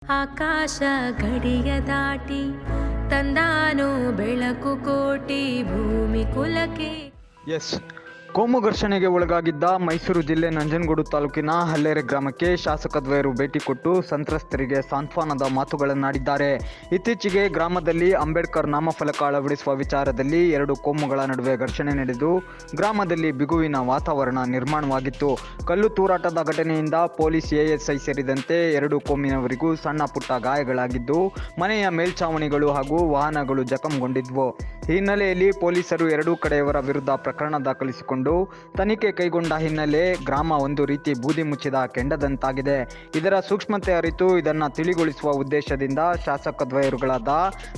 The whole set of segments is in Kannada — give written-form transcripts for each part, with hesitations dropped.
ಆಕಾಶ ಗಡಿಯ ದಾಟಿ ತಂದಾನು ಬೆಳಕು ಕೋಟಿ ಭೂಮಿ ಕುಲಕ್ಕೆ. ಎಸ್, ಕೋಮು ಘರ್ಷಣೆಗೆ ಒಳಗಾಗಿದ್ದ ಮೈಸೂರು ಜಿಲ್ಲೆ ನಂಜನಗೂಡು ತಾಲೂಕಿನ ಹಲ್ಲೇರೆ ಗ್ರಾಮಕ್ಕೆ ಶಾಸಕದ್ವಯರು ಭೇಟಿ ಕೊಟ್ಟು ಸಂತ್ರಸ್ತರಿಗೆ ಸಾಂತ್ವನದ ಮಾತುಗಳನ್ನಾಡಿದ್ದಾರೆ. ಇತ್ತೀಚೆಗೆ ಗ್ರಾಮದಲ್ಲಿ ಅಂಬೇಡ್ಕರ್ ನಾಮಫಲಕ ಅಳವಡಿಸುವ ವಿಚಾರದಲ್ಲಿ ಎರಡು ಕೋಮುಗಳ ನಡುವೆ ಘರ್ಷಣೆ ನಡೆದು ಗ್ರಾಮದಲ್ಲಿ ಬಿಗುವಿನ ವಾತಾವರಣ ನಿರ್ಮಾಣವಾಗಿತ್ತು. ಕಲ್ಲು ತೂರಾಟದ ಘಟನೆಯಿಂದ ಪೊಲೀಸ್, ಎಎಸ್ಐ ಸೇರಿದಂತೆ ಎರಡು ಕೋಮಿನವರಿಗೂ ಸಣ್ಣ ಪುಟ್ಟ ಗಾಯಗಳಾಗಿದ್ದು ಮನೆಯ ಮೇಲ್ಛಾವಣಿಗಳು ಹಾಗೂ ವಾಹನಗಳು ಜಖಂಗೊಂಡಿದ್ವು. ಈ ಹಿನ್ನೆಲೆಯಲ್ಲಿ ಪೊಲೀಸರು ಎರಡೂ ಕಡೆಯವರ ವಿರುದ್ಧ ಪ್ರಕರಣ ದಾಖಲಿಸಿಕೊಂಡು ತನಿಖೆ ಕೈಗೊಂಡ ಹಿನ್ನೆಲೆ ಗ್ರಾಮ ಒಂದು ರೀತಿ ಬೂದಿ ಮುಚ್ಚಿದ ಕೆಂಡದಂತಾಗಿದೆ. ಇದರ ಸೂಕ್ಷ್ಮತೆ ಅರಿತು ಇದನ್ನು ತಿಳಿಗೊಳಿಸುವ ಉದ್ದೇಶದಿಂದ ಶಾಸಕದ್ವಯರುಗಳಾದ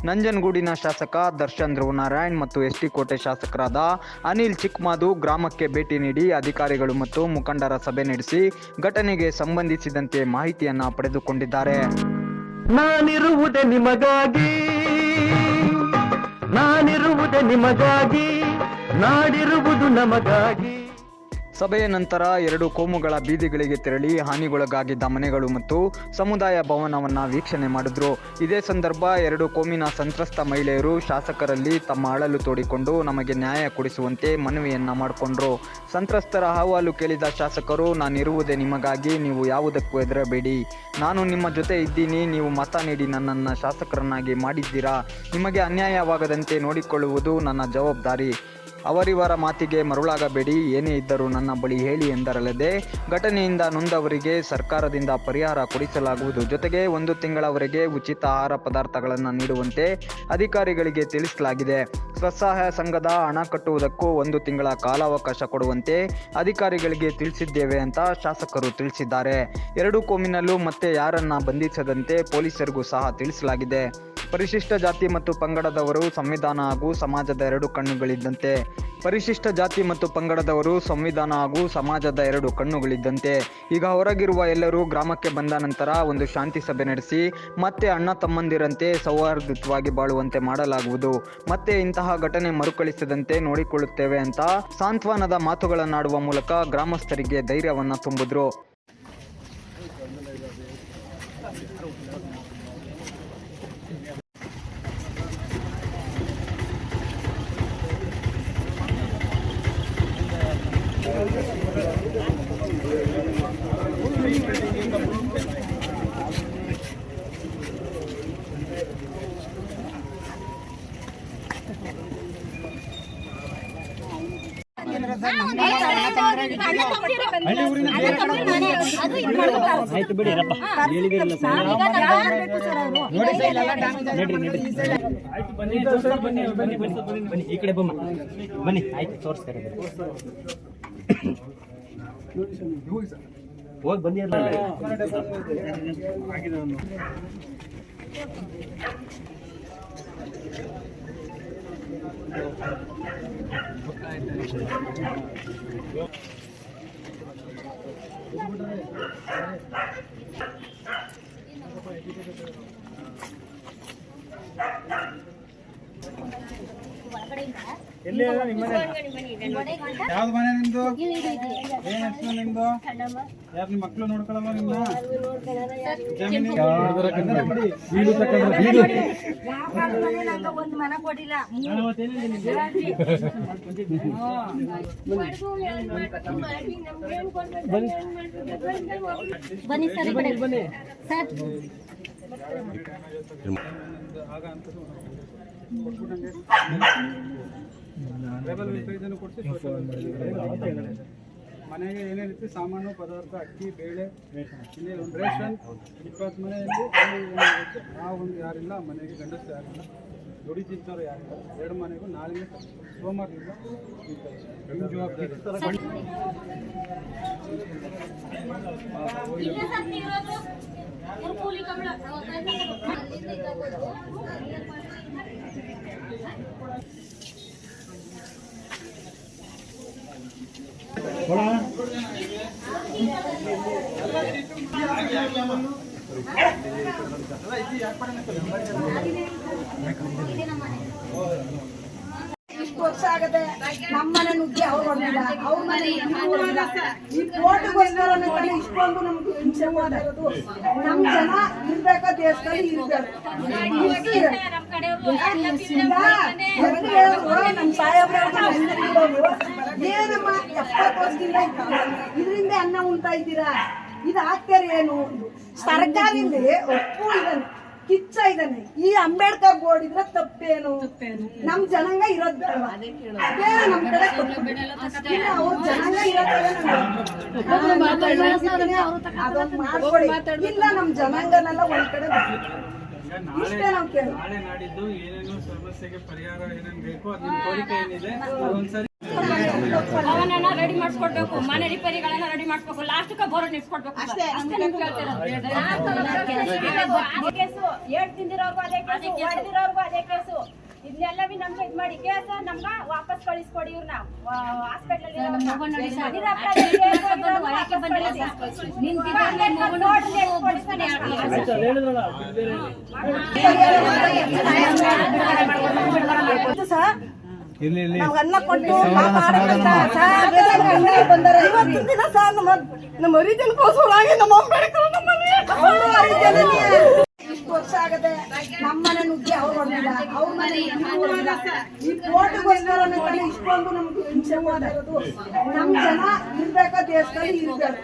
ನಂಜನಗೂಡಿನ ಶಾಸಕ ದರ್ಶನ್ ಧ್ರುವನಾರಾಯಣ್ ಮತ್ತು ಎಸ್ಟಿ ಕೋಟೆ ಶಾಸಕರಾದ ಅನಿಲ್ ಚಿಕ್ಕಮಾದು ಗ್ರಾಮಕ್ಕೆ ಭೇಟಿ ನೀಡಿ ಅಧಿಕಾರಿಗಳು ಮತ್ತು ಮುಖಂಡರ ಸಭೆ ನಡೆಸಿ ಘಟನೆಗೆ ಸಂಬಂಧಿಸಿದಂತೆ ಮಾಹಿತಿಯನ್ನ ಪಡೆದುಕೊಂಡಿದ್ದಾರೆ. ನಾನಿರುವುದೇ ನಿಮಗಾಗಿ, ನಾಡಿರುವುದು ನಮಗಾಗಿ. ಸಭೆಯ ನಂತರ ಎರಡು ಕೋಮುಗಳ ಬೀದಿಗಳಿಗೆ ತೆರಳಿ ಹಾನಿಗೊಳಗಾಗಿದ್ದ ಮನೆಗಳು ಮತ್ತು ಸಮುದಾಯ ಭವನವನ್ನು ವೀಕ್ಷಣೆ ಮಾಡಿದ್ರು. ಇದೇ ಸಂದರ್ಭ ಎರಡು ಕೋಮಿನ ಸಂತ್ರಸ್ತ ಮಹಿಳೆಯರು ಶಾಸಕರಲ್ಲಿ ತಮ್ಮ ಅಳಲು ತೋಡಿಕೊಂಡು ನಮಗೆ ನ್ಯಾಯ ಕೊಡಿಸುವಂತೆ ಮನವಿಯನ್ನ ಮಾಡಿಕೊಂಡ್ರು. ಸಂತ್ರಸ್ತರ ಅಹವಾಲು ಕೇಳಿದ ಶಾಸಕರು, ನಾನಿರುವುದೇ ನಿಮಗಾಗಿ, ನೀವು ಯಾವುದಕ್ಕೂ ಹೆದರಬೇಡಿ, ನಾನು ನಿಮ್ಮ ಜೊತೆ ಇದ್ದೀನಿ, ನೀವು ಮತ ನೀಡಿ ನನ್ನನ್ನು ಶಾಸಕರನ್ನಾಗಿ ಮಾಡಿದ್ದೀರಾ, ನಿಮಗೆ ಅನ್ಯಾಯವಾಗದಂತೆ ನೋಡಿಕೊಳ್ಳುವುದು ನನ್ನ ಜವಾಬ್ದಾರಿ, ಅವರಿವರ ಮಾತಿಗೆ ಮರುಳಾಗಬೇಡಿ, ಏನೇ ಇದ್ದರೂ ನನ್ನ ಬಳಿ ಹೇಳಿ ಎಂದರಲ್ಲದೆ ಘಟನೆಯಿಂದ ನೊಂದವರಿಗೆ ಸರ್ಕಾರದಿಂದ ಪರಿಹಾರ ಕೊಡಿಸಲಾಗುವುದು, ಜೊತೆಗೆ 1 ತಿಂಗಳವರೆಗೆ ಉಚಿತ ಆಹಾರ ಪದಾರ್ಥಗಳನ್ನು ನೀಡುವಂತೆ ಅಧಿಕಾರಿಗಳಿಗೆ ತಿಳಿಸಲಾಗಿದೆ. ಸ್ವಸಹಾಯ ಸಂಘದ ಹಣ ಕಟ್ಟುವುದಕ್ಕೂ 1 ತಿಂಗಳ ಕಾಲಾವಕಾಶ ಕೊಡುವಂತೆ ಅಧಿಕಾರಿಗಳಿಗೆ ತಿಳಿಸಿದ್ದೇವೆ ಅಂತ ಶಾಸಕರು ತಿಳಿಸಿದ್ದಾರೆ. ಎರಡು ಕೋಮಿನಲ್ಲೂ ಮತ್ತೆ ಯಾರನ್ನ ಬಂಧಿಸದಂತೆ ಪೊಲೀಸರಿಗೂ ಸಹ ತಿಳಿಸಲಾಗಿದೆ. ಪರಿಶಿಷ್ಟ ಜಾತಿ ಮತ್ತು ಪಂಗಡದವರು ಸಂವಿಧಾನ ಹಾಗೂ ಸಮಾಜದ ಎರಡು ಕಣ್ಣುಗಳಿದ್ದಂತೆ. ಪರಿಶಿಷ್ಟ ಜಾತಿ ಮತ್ತು ಪಂಗಡದವರು ಸಂವಿಧಾನ ಹಾಗೂ ಸಮಾಜದ ಎರಡು ಕಣ್ಣುಗಳಿದ್ದಂತೆ. ಈಗ ಹೊರಗಿರುವ ಎಲ್ಲರೂ ಗ್ರಾಮಕ್ಕೆ ಬಂದ ನಂತರ ಒಂದು ಶಾಂತಿ ಸಭೆ ನಡೆಸಿ ಮತ್ತೆ ಅಣ್ಣ ತಮ್ಮಂದಿರಂತೆ ಸೌಹಾರ್ದಯುತವಾಗಿ ಬಾಳುವಂತೆ ಮಾಡಲಾಗುವುದು. ಮತ್ತೆ ಇಂತಹ ಘಟನೆ ಮರುಕಳಿಸದಂತೆ ನೋಡಿಕೊಳ್ಳುತ್ತೇವೆ ಅಂತ ಸಾಂತ್ವನದ ಮಾತುಗಳನ್ನಾಡುವ ಮೂಲಕ ಗ್ರಾಮಸ್ಥರಿಗೆ ಧೈರ್ಯವನ್ನ ತುಂಬಿದ್ರು. ಆಯ್ತು ಬಿಡಿರಪ್ಪ, ಹೇಳಿದಿರಲ್ಲ ಸರ್. ಬನ್ನಿ ಈ ಕಡೆ ಬನ್ನಿ, ಆಯ್ತು ತೋರಿಸ್ತಾರೆ. ಹೋಗಿ ಬಂದಿರಲ್ಲ. ಎಲ್ಲಿ ನಿಮ್ಮನೆ? ಯಾವ್ದು ಮನೆ ನಿಮ್ದು? ಏನ್ ಹೆಸರು ನಿಮ್ದು? ಯಾರು ನಿಮ್ಮ ಮಕ್ಕಳು ನೋಡ್ಕೊಳ್ಳಲ್ವ ನಿಮ್ನ? ಬನ್ನಿ ಸರ್, ಬನ್ನಿ ಸರ್. ಆಗ ಅಂತ ಮನೆಗೆ ಏನೇ ರೀತಿ ಸಾಮಾನು ಪದಾರ್ಥ, ಅಕ್ಕಿ, ಬೇಳೆ, ಇನ್ನೇ ಒಂದು ರೇಷನ್ 20 ಮನೆಯಲ್ಲಿ ಆ ಒಂದು ಯಾರಿಲ್ಲ, ಮನೆಗೆ ಗಂಡಸರು ಯಾರಿಲ್ಲ, ದುಡಿ ತಿಂತವ್ರು ಯಾರಿಲ್ಲ. 2 ಮನೆಗೂ ನಾಳೆಗೆ ಸೋಮವಾರದಿಂದ ನಿಮ್ಮ ಜವಾಬ್ದಾರಿ. ವರ್ಷ ಆಗದೆ ನಮ್ಮನೆ ನುಗ್ಗಿ ಅವ್ರು ಹೊಡೆದಿಲ್ಲ, ಅವ್ರ ಮನೆ ಇವ್ರು ಹೊಡೆದಿಲ್ಲ. ಈ ಕೋಟಿಗೋಸ್ಕರನೇ ತಾನೇ ಇಷ್ಟೊಂದು ನಮ್ಗೆ ಹಿಂಸೆ ಮಾಡ್ತಾ ಇರೋದು. ನಮ್ ಜನ ಇರ್ಬೇಕ ದೇಶದಲ್ಲಿ ಇರ್ಬೇಕು. ನಮ್ ಸಾಹೇಬ್ರು ಏನಮ್ಮ 70 ವರ್ಷದಿಂದ ಇದರಿಂದ ಅನ್ನ ಉಣ್ತಾ ಇದ್ದೀರಾ, ಇದು ಆಗ್ತಾರೆ ಏನು? ಸರ್ಕಾರದಿಂದ ಒಪ್ಪು ಇದ್ದಾನೆ, ಕಿಚ್ಚ ಇದ್ದಾನೆ. ಈ ಅಂಬೇಡ್ಕರ್ ಬೋರ್ಡ್ ಇದ್ರೆ ತಪ್ಪೇನು? ನಮ್ ಜನಾಂಗ ಇರೋದ್ ಬೇಡವಾ? ಅದೇ ನಮ್ ಕಡೆ ಇಲ್ಲ, ಅವ್ರ ಜನಾಂಗ ಅದೊಂದು ಮಾಡ್ಕೊಡಿ. ಇಲ್ಲ ನಮ್ ಜನಾಂಗನೆಲ್ಲ ಒಂದ್ ಕಡೆ ಇಷ್ಟೇ ನಾವ್ ಕೇಳಿ. ನಾಳೆ ನಾಡಿದ್ದು ಏನೇನು ಸಮಸ್ಯೆಗೆ ಪರಿಹಾರ ಏನೇನು ಬೇಕು ಅದ್ರ ಕೋರಿಕೆ ಏನಿದೆ ಅದೊಂದ್ಸರಿ ಅವನನ್ನ ರೆಡಿ ಮಾಡಿಸ್ಕೊಡ್ಬೇಕು, ಮನೆ ರಿಪೇರಿಗಳನ್ನ ರೆಡಿ ಮಾಡಿಸ್ಬೇಕು, ಲಾಸ್ಟ್ ಬೋರ್ ನಿಲ್ಸ್ಕೊಡ್ಬೇಕು ಅಷ್ಟೇ. 8 ತಿಂದಿರೋರ್ಗು ಅದೇ ಕೇಸು, ಹೊಡೆದಿರೋರ್ಗು ಅದೇ ಕೇಸು. ಇದನ್ನೆಲ್ಲ ನಮ್ಗೆ ಇದ್ ಮಾಡಿ ಕೇಸ ನಮ್ಗ ವಾಪಸ್ ಕಳಿಸ್ಕೊಡಿ. ಇವ್ರನ್ನ ಹಾಸ್ಪಿಟಲ್ ನಾವ್ ಅನ್ನ ಕೊಟ್ಟು ಇವತ್ತಿನ ದಿನ ಸರ್ ನಮ್ಮ ಹರಿಜನಕ್ಕೋಸ್ಕರ ನಮ್ಮ ಅಂಬೇಡ್ಕರ್ ಇಷ್ಟು ವರ್ಷ ಆಗದೆ ನಮ್ಮನೆ ನುಗ್ಗಿ ಅವ್ರು ಹೊಡೆದಿಲ್ಲ, ಅವ್ರ ಮನೆ ಇವ್ರು ಹೊಡೆದಿಲ್ಲ. ಈ ಕೋಟಿಗೋಸ್ಕರನೇ ತಾನೇ ಇಷ್ಟೊಂದು ನಮ್ಗೆ ಹಿಂಸೆ ಮಾಡ್ತಾ ಇರೋದು. ನಮ್ ಜನ ಇರ್ಬೇಕ ದೇಶದಲ್ಲಿ ಇರ್ಬೇಕು.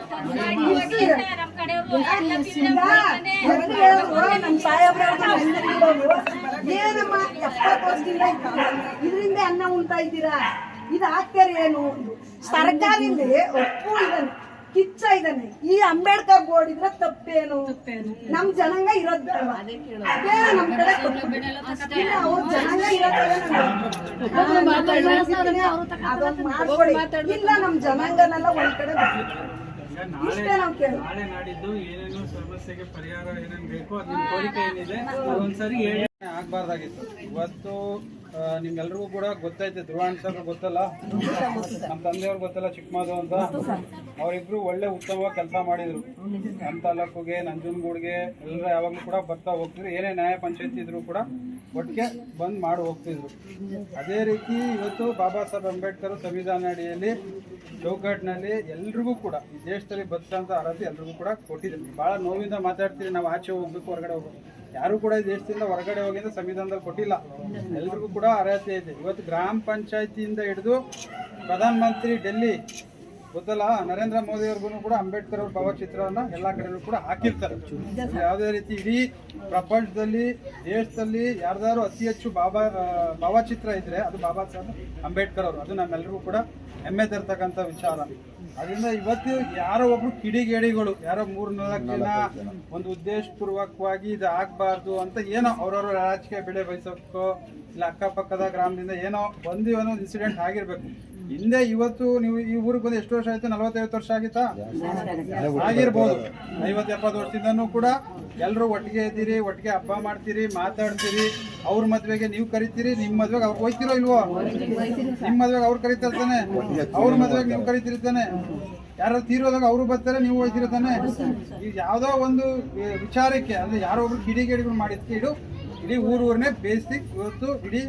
ನಮ್ ಸಾಹೇಬ್ರು ಏನಮ್ಮ 70 ವರ್ಷದಿಂದ ಇದರಿಂದ ಅನ್ನ ಉಣ್ತಾ ಇದ್ದೀರಾ, ಇದು ಆಗ್ತಾರೆ ಏನು? ಸರ್ಕಾರದಿಂದ ಒಪ್ಪು ಇದ್ದಾನೆ, ಕಿಚ್ಚ ಇದ್ದಾನೆ. ಈ ಅಂಬೇಡ್ಕರ್ ಬೋರ್ಡ್ ಇದ್ರೆ ತಪ್ಪೇನು? ನಮ್ ಜನಾಂಗ ಇರೋದ್ ಬೇಡವಾ? ಅದೇ ನಮ್ ಕಡೆ ಇಲ್ಲ, ಅವ್ರ ಜನಾಂಗ ಅದೊಂದು ಮಾಡ್ಕೊಡಿ. ಇಲ್ಲ ನಮ್ ಜನಾಂಗನೆಲ್ಲ ಒಂದ್ ಕಡೆ ಇಷ್ಟೇ ನಾವ್ ಕೇಳಿ. ನಾಳೆ ನಾಡಿದ್ದು ಏನೇನು ಸಮಸ್ಯೆಗೆ ಪರಿಹಾರ ಏನೇನು ಬೇಕು ಅದ್ರ ಕೋರಿಕೆ ಏನಿದೆ ಅದೊಂದ್ಸರಿ ಹೇಳಿ ಆಗ್ಬಾರ್ದಾಗಿತ್ತು. ಇವತ್ತು ನಿಮ್ಗೆಲ್ರಿಗೂ ಕೂಡ ಗೊತ್ತೈತೆ, ಧ್ರುವಾಣ್ ಸರ್ ಗೊತ್ತಲ್ಲ, ನಮ್ಮ ತಂದೆಯವ್ರು ಗೊತ್ತಲ್ಲ, ಚಿಕ್ಕಮಾದು ಅಂತ. ಅವರಿಬ್ರು ಒಳ್ಳೆ ಉತ್ತಮವಾಗಿ ಕೆಲಸ ಮಾಡಿದ್ರು. ನಮ್ಮ ತಾಲೂಕಿಗೆ, ನಂಜನಗೂಡಿಗೆ ಎಲ್ಲರ ಯಾವಾಗಲೂ ಕೂಡ ಬರ್ತಾ ಹೋಗ್ತಿದ್ರು. ಏನೇ ನ್ಯಾಯ ಪಂಚಾಯತಿ ಇದ್ರು ಕೂಡ ಒಟ್ಟಿಗೆ ಬಂದು ಮಾಡಿ ಹೋಗ್ತಿದ್ರು. ಅದೇ ರೀತಿ ಇವತ್ತು ಬಾಬಾ ಸಾಹೇಬ್ ಅಂಬೇಡ್ಕರ್ ಸಂವಿಧಾನ ಅಡಿಯಲ್ಲಿ ಚೌಕಟ್ಟಿನಲ್ಲಿ ಎಲ್ರಿಗೂ ಕೂಡ ಈ ದೇಶದಲ್ಲಿ ಬದುಕಂತ ಅರ್ಹತೆ ಎಲ್ರಿಗೂ ಕೂಡ ಕೊಟ್ಟಿದ್ರು. ಭಾಳ ನೋವಿಂದ ಮಾತಾಡ್ತೀರಿ, ನಾವು ಆಚೆ ಹೋಗ್ಬೇಕು, ಹೊರಗಡೆ ಹೋಗ್ಬೇಕು. ಯಾರು ಕೂಡ ಈ ದೇಶದಿಂದ ಹೊರಗಡೆ ಹೋಗಿದ್ರೆ ಸಂವಿಧಾನದಲ್ಲಿ ಕೊಟ್ಟಿಲ್ಲ, ಎಲ್ರಿಗೂ ಕೂಡ ಅರ್ಹತೆ ಇದೆ. ಇವತ್ತು ಗ್ರಾಮ ಪಂಚಾಯತಿಯಿಂದ ಹಿಡಿದು ಪ್ರಧಾನಮಂತ್ರಿ ಡೆಲ್ಲಿ ಗೊತ್ತಲ್ಲ, ನರೇಂದ್ರ ಮೋದಿ ಅವ್ರಿಗೂ ಕೂಡ ಅಂಬೇಡ್ಕರ್ ಅವ್ರ ಭಾವಚಿತ್ರವನ್ನ ಎಲ್ಲಾ ಕಡೆಯೂ ಕೂಡ ಹಾಕಿರ್ತಾರೆ. ಯಾವುದೇ ರೀತಿ ಇಡೀ ಪ್ರಪಂಚದಲ್ಲಿ, ದೇಶದಲ್ಲಿ ಯಾರ್ದಾರು ಅತಿ ಹೆಚ್ಚು ಭಾವಚಿತ್ರ ಇದ್ರೆ ಅದು ಬಾಬಾ ಸಾಹೇಬ್ ಅಂಬೇಡ್ಕರ್ ಅವರು. ಅದು ನಮ್ಮೆಲ್ಲರಿಗೂ ಕೂಡ ಹೆಮ್ಮೆ ತರ್ತಕ್ಕಂಥ ವಿಚಾರ. ಅದರಿಂದ ಇವತ್ತು ಯಾರೋ ಒಬ್ರು ಕಿಡಿಗೇಡಿಗಳು, ಯಾರೋ 3-4 ಜನ ಒಂದು ಉದ್ದೇಶಪೂರ್ವಕವಾಗಿ ಇದು ಆಗ್ಬಾರ್ದು ಅಂತ ಏನೋ ಅವ್ರವ್ರ ರಾಜಕೀಯ ಬೆಳೆ ಬಯಸೋಕ್ಕೋ ಇಲ್ಲ ಅಕ್ಕಪಕ್ಕದ ಗ್ರಾಮದಿಂದ ಏನೋ ಒಂದು ಇನ್ಸಿಡೆಂಟ್ ಆಗಿರ್ಬೇಕು. ಹಿಂದೆ ಇವತ್ತು ನೀವು ಈ ಊರಿಗೆ ಬಂದು ಎಷ್ಟು ವರ್ಷ ಆಯ್ತು? 40-50 ವರ್ಷ ಆಗಿತ್ತಾ? ಆಗಿರ್ಬೋದು. 50-70 ವರ್ಷದಿಂದನೂ ಕೂಡ ಎಲ್ಲರೂ ಒಟ್ಟಿಗೆ ಇದ್ದೀರಿ, ಒಟ್ಟಿಗೆ ಹಬ್ಬ ಮಾಡ್ತೀರಿ, ಮಾತಾಡ್ತೀರಿ. ಅವ್ರ ಮದ್ವೆಗೆ ನೀವು ಕರಿತೀರಿ, ನಿಮ್ಮ ಮದ್ವೆಗೆ ಅವ್ರು ಹೋಯ್ತಿರೋ ಇಲ್ವೋ? ನಿಮ್ಮ ಮದ್ವೆಗೆ ಅವ್ರು ಕರಿತಿರ್ತಾನೆ, ಅವ್ರ ಮದ್ವೆಗೆ ನೀವು ಕರಿತಿರ್ತಾನೆ. ಯಾರು ತೀರೋದಾಗ ಅವರು ಬರ್ತಾರೆ, ನೀವು ಹೋಯ್ತಿರ್ತಾನೆ. ಈಗ ಯಾವುದೋ ಒಂದು ವಿಚಾರಕ್ಕೆ ಅಂದ್ರೆ ಯಾರೋ ಒಬ್ರು ಕಿಡಿಗೇಡಿಗಳು ಮಾಡಿದ್ಕೆ ಇಡೀ ಊರನ್ನೇ ಬೇಯಿಸಿ ಇವತ್ತು ಇಡೀ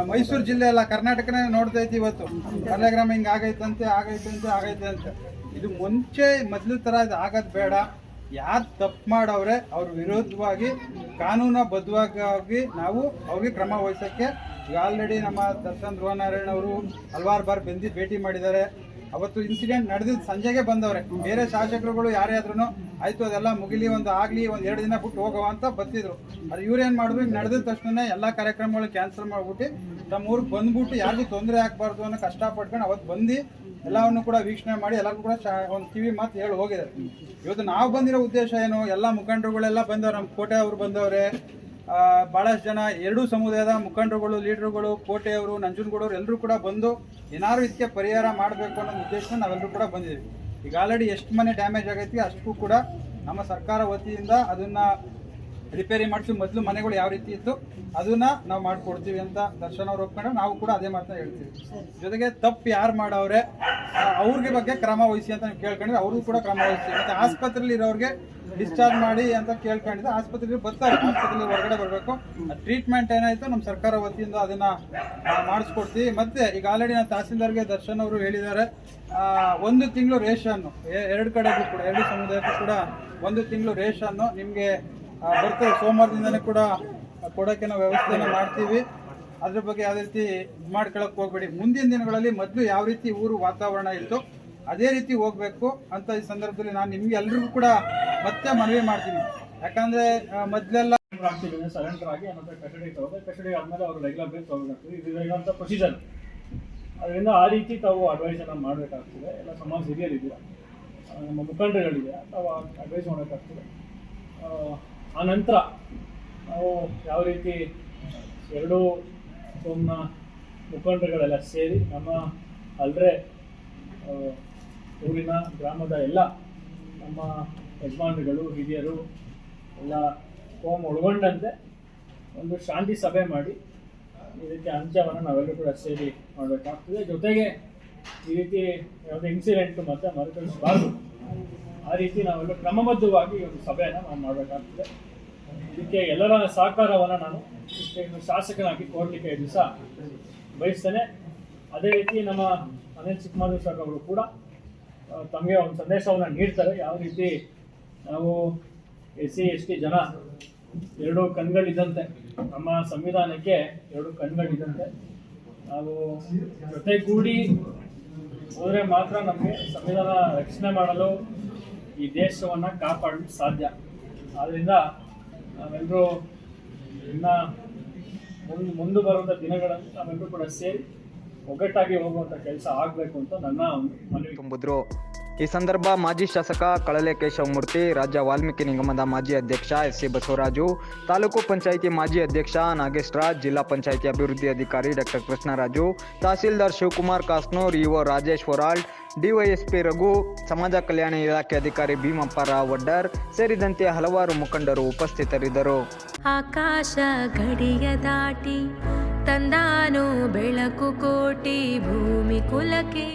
ಮೈಸೂರು ಜಿಲ್ಲೆ ಅಲ್ಲ, ಕರ್ನಾಟಕನೇ ನೋಡ್ತಾ ಇತ್ತು. ಇವತ್ತು ಕರ್ಲೆಗ್ರಾಮ ಹಿಂಗೆ ಆಗೈತೆ ಅಂತ. ಇದು ಮುಂಚೆ ಮೊದಲು ಥರ ಇದು ಆಗೋದು ಬೇಡ. ಯಾರು ತಪ್ಪು ಮಾಡವ್ರೆ ಅವ್ರ ವಿರೋಧವಾಗಿ ಕಾನೂನುಬದ್ಧವಾಗಿ ನಾವು ಅವ್ರಿಗೆ ಕ್ರಮ ವಹಿಸೋಕ್ಕೆ ಈಗ ಆಲ್ರೆಡಿ ನಮ್ಮ ದರ್ಶನ್ ಧ್ರುವನಾರಾಯಣ ಅವರು ಹಲವಾರು ಬಾರಿ ಭೇಟಿ ಮಾಡಿದ್ದಾರೆ. ಅವತ್ತು ಇನ್ಸಿಡೆಂಟ್ ನಡೆದಿದ್ದು ಸಂಜೆಗೆ ಬಂದವ್ರೆ. ಬೇರೆ ಶಾಸಕರುಗಳು ಯಾರೇ ಆದ್ರೂ ಆಯ್ತು ಅದೆಲ್ಲ ಮುಗಿಲಿ, ಆಗಲಿ 1-2 ದಿನ ಬಿಟ್ಟು ಹೋಗವ ಅಂತ ಬರ್ತಿದ್ರು. ಅದು ಇವ್ರೇನು ಮಾಡಿದ್ರು, ಈಗ ನಡೆದ ತಕ್ಷಣ ಎಲ್ಲ ಕಾರ್ಯಕ್ರಮಗಳು ಕ್ಯಾನ್ಸಲ್ ಮಾಡ್ಬಿಟ್ಟು ನಮ್ಮ ಊರಿಗೆ ಬಂದ್ಬಿಟ್ಟು ಯಾರಿಗೂ ತೊಂದರೆ ಆಗ್ಬಾರ್ದು ಅನ್ನೋ ಕಷ್ಟಪಟ್ಕೊಂಡು ಅವತ್ತು ಬಂದು ಎಲ್ಲವನ್ನು ಕೂಡ ವೀಕ್ಷಣೆ ಮಾಡಿ ಎಲ್ಲರಿಗೂ ಕೂಡ ಒಂದು ಕಿವಿ ಮಾತು ಹೇಳಿ ಹೋಗಿದ್ದಾರೆ. ಇವತ್ತು ನಾವು ಬಂದಿರೋ ಉದ್ದೇಶ ಏನು, ಎಲ್ಲ ಮುಖಂಡರುಗಳೆಲ್ಲ ಬಂದವ್ರು, ನಮ್ಮ ಕೋಟೆ ಅವರು ಬಂದವ್ರೆ, ಭಾಳಷ್ಟು ಜನ ಎರಡೂ ಸಮುದಾಯದ ಮುಖಂಡರುಗಳು, ಲೀಡರ್ಗಳು, ಕೋಟೆಯವರು, ನಂಜನಗೂಡವರು ಎಲ್ಲರೂ ಕೂಡ ಬಂದು ಏನಾದ್ರು ಇದಕ್ಕೆ ಪರಿಹಾರ ಮಾಡಬೇಕು ಅನ್ನೋ ಉದ್ದೇಶ ನಾವೆಲ್ಲರೂ ಕೂಡ ಬಂದಿದ್ದೀವಿ. ಈಗ ಆಲ್ರೆಡಿ ಎಷ್ಟು ಮನೆ ಡ್ಯಾಮೇಜ್ ಆಗೈತಿ ಅಷ್ಟಕ್ಕೂ ಕೂಡ ನಮ್ಮ ಸರ್ಕಾರ ವತಿಯಿಂದ ಅದನ್ನು ರಿಪೇರಿ ಮಾಡಿಸಿ, ಮೊದಲು ಮನೆಗಳು ಯಾವ ರೀತಿ ಇತ್ತು ಅದನ್ನ ನಾವು ಮಾಡಿಕೊಡ್ತೀವಿ ಅಂತ ದರ್ಶನ್ ಅವ್ರು ಒಪ್ಕೊಂಡ್ರೆ ನಾವು ಕೂಡ ಅದೇ ಮಾತನ್ನ ಹೇಳ್ತೀವಿ. ಜೊತೆಗೆ ತಪ್ಪು ಯಾರು ಮಾಡವ್ರೆ ಅವ್ರಿಗೆ ಬಗ್ಗೆ ಕ್ರಮ ವಹಿಸಿ ಅಂತ ನೀವು ಕೇಳ್ಕೊಂಡ್ರೆ ಅವ್ರಿಗೂ ಕೂಡ ಕ್ರಮ ವಹಿಸ್ತೀವಿ. ಮತ್ತು ಆಸ್ಪತ್ರೆಯಲ್ಲಿ ಇರೋರಿಗೆ ಡಿಸ್ಚಾರ್ಜ್ ಮಾಡಿ ಅಂತ ಕೇಳ್ಕೊಂಡಿದ್ದೆ. ಆಸ್ಪತ್ರೆಗೆ ಬರ್ತಾರೆ, ಆಸ್ಪತ್ರೆಗೆ ಹೊರಗಡೆ ಬರಬೇಕು. ಟ್ರೀಟ್ಮೆಂಟ್ ಏನಾಯ್ತು ನಮ್ಮ ಸರ್ಕಾರ ವತಿಯಿಂದ ಅದನ್ನ ಮಾಡಿಸ್ಕೊಡ್ತೀವಿ. ಮತ್ತೆ ಈಗ ಆಲ್ರೆಡಿ ನಾನು ತಹಸೀಲ್ದಾರ್ಗೆ ದರ್ಶನ್ ಅವರು ಹೇಳಿದ್ದಾರೆ, 1 ತಿಂಗಳು ರೇಷನ್ನು 2 ಕಡೆಗೂ ಕೂಡ 2 ಸಮುದಾಯಕ್ಕೂ ಕೂಡ 1 ತಿಂಗಳು ರೇಷನ್ನು ನಿಮಗೆ ಬರ್ತದೆ. ಸೋಮವಾರದಿಂದನೇ ಕೂಡ ಕೊಡೋಕ್ಕೆ ನಾವು ವ್ಯವಸ್ಥೆಯನ್ನು ಮಾಡ್ತೀವಿ. ಅದ್ರ ಬಗ್ಗೆ ಯಾವುದೇ ರೀತಿ ಮಾಡ್ಕೊಳಕ್ಕೆ ಹೋಗ್ಬೇಡಿ. ಮುಂದಿನ ದಿನಗಳಲ್ಲಿ ಮೊದಲು ಯಾವ ರೀತಿ ಊರು ವಾತಾವರಣ ಇತ್ತು ಅದೇ ರೀತಿ ಹೋಗ್ಬೇಕು ಅಂತ ಈ ಸಂದರ್ಭದಲ್ಲಿ ನಾನು ನಿಮ್ಗೆ ಎಲ್ರಿಗೂ ಕೂಡ ಮತ್ತೆ ಮನವಿ ಮಾಡ್ತೀನಿ. ಯಾಕಂದ್ರೆ ಮೊದಲೆಲ್ಲ ಸರೆಂಡರ್ ಆಗಿ ಮತ್ತೆ ಕಸ್ಟಡಿಗೆ ತಗೋಬೇಕು. ಕಸ್ಟಡಿ ಆದಮೇಲೆ ಅವರು ರೆಗ್ಯುಲರ್ ಬೇಸ್ ತಗೋಬೇಕಾಗ್ತದೆ. ಇದಿರೋಂಥ ಪ್ರೊಸೀಜರ್. ಅದರಿಂದ ಆ ರೀತಿ ತಾವು ಅಡ್ವೈಸನ್ನು ಮಾಡಬೇಕಾಗ್ತದೆ. ಎಲ್ಲ ಸಮಾಜ ಹಿರಿಯರಿದ್ದೀರ, ನಮ್ಮ ಮುಖಂಡರುಗಳಿದೆ, ತಾವು ಅಡ್ವೈಸ್ ಮಾಡಬೇಕಾಗ್ತದೆ. ಆ ನಂತರ ನಾವು ಯಾವ ರೀತಿ 2 ಕೋಮ್ನ ಮುಖಂಡರುಗಳೆಲ್ಲ ಸೇರಿ ನಮ್ಮ ಅಲ್ಲರೆ ಊರಿನ ಗ್ರಾಮದ ಎಲ್ಲ ನಮ್ಮ ಯಜಮಾನರುಗಳು ಹಿರಿಯರು ಎಲ್ಲ ಕೋಮ್ ಒಳಗೊಂಡಂತೆ ಒಂದು ಶಾಂತಿ ಸಭೆ ಮಾಡಿ ಇದಕ್ಕೆ ಅಂತ್ಯವನ್ನು ನಾವೆಲ್ಲರೂ ಕೂಡ ಸೇರಿ ಮಾಡಬೇಕಾಗ್ತದೆ. ಜೊತೆಗೆ ಈ ರೀತಿ ಯಾವುದೇ ಇನ್ಸಿಡೆಂಟು ಮತ್ತು ಮರುಕಳಿಸಬಾರ್ದು. ಆ ರೀತಿ ನಾವೆಲ್ಲ ಕ್ರಮಬದ್ಧವಾಗಿ ಒಂದು ಸಭೆಯನ್ನು ನಾವು ಮಾಡಬೇಕಾಗ್ತದೆ. ಇದಕ್ಕೆ ಎಲ್ಲರ ಸಹಕಾರವನ್ನು ನಾನು ಶಾಸಕನಾಗಿ ಕೋರಲಿಕ್ಕೆ ದಿವಸ ಬಯಸ್ತೇನೆ. ಅದೇ ರೀತಿ ನಮ್ಮ ಅನಿಲ್ ಚಿಕ್ಕಮಾದೇವ್ ಸಾಹೇಬ್ ಅವರು ಕೂಡ ತಮಗೆ ಒಂದು ಸಂದೇಶವನ್ನು ನೀಡ್ತಾರೆ. ಯಾವ ರೀತಿ ನಾವು SC ST ಜನ 2 ಕಣ್ಗಳಿದ್ದಂತೆ, ನಮ್ಮ ಸಂವಿಧಾನಕ್ಕೆ 2 ಕಣ್ಗಳಿದ್ದಂತೆ ನಾವು ಜೊತೆಗೂಡಿ ಹೋದರೆ ಮಾತ್ರ ನಮಗೆ ಸಂವಿಧಾನ ರಕ್ಷಣೆ ಮಾಡಲು ಈ ದೇಶವನ್ನು ಕಾಪಾಡಲು ಸಾಧ್ಯ. ಆದ್ದರಿಂದ ನಾವೆಲ್ಲರೂ ಇನ್ನು ಮುಂದೆ ಬರುವಂಥ ದಿನಗಳಲ್ಲಿ ನಾವೆಲ್ಲರೂ ಕೂಡ ಸೇರಿ ಒಗ್ಗಟ್ಟಾಗಿ ಹೋಗುವಂಥ ಕೆಲಸ ಆಗಬೇಕು ಅಂತ ನನ್ನ ಒಂದು ಮನವಿ. ತುಂಬಿದ್ರು. ಈ ಸಂದರ್ಭ ಮಾಜಿ ಶಾಸಕ ಕಳಲೆ ಕೇಶವಮೂರ್ತಿ, ರಾಜ್ಯ ವಾಲ್ಮೀಕಿ ನಿಗಮದ ಮಾಜಿ ಅಧ್ಯಕ್ಷ SC ಬಸವರಾಜು, ತಾಲೂಕು ಪಂಚಾಯಿತಿ ಮಾಜಿ ಅಧ್ಯಕ್ಷ ನಾಗೇಶ್ ರಾಜ್, ಜಿಲ್ಲಾ ಪಂಚಾಯಿತಿ ಅಭಿವೃದ್ಧಿ ಅಧಿಕಾರಿ doctor Krishnaraju, tahsildar Shivakumar Kasnur, EO Rajesh Horal, DYSP Raghu, ಸಮಾಜ ಕಲ್ಯಾಣ ಇಲಾಖೆ ಅಧಿಕಾರಿ ಭೀಮಪ್ಪ ವಡ್ಡರ್ ಸೇರಿದಂತೆ ಹಲವಾರು ಮುಖಂಡರು ಉಪಸ್ಥಿತರಿದ್ದರು. ಆಕಾಶ ಗಡಿಯ ದಾಟಿ ತಂದಾನು ಬೆಳಕು ಕೋಟಿ ಭೂಮಿ ಕುಲಕ್ಕೆ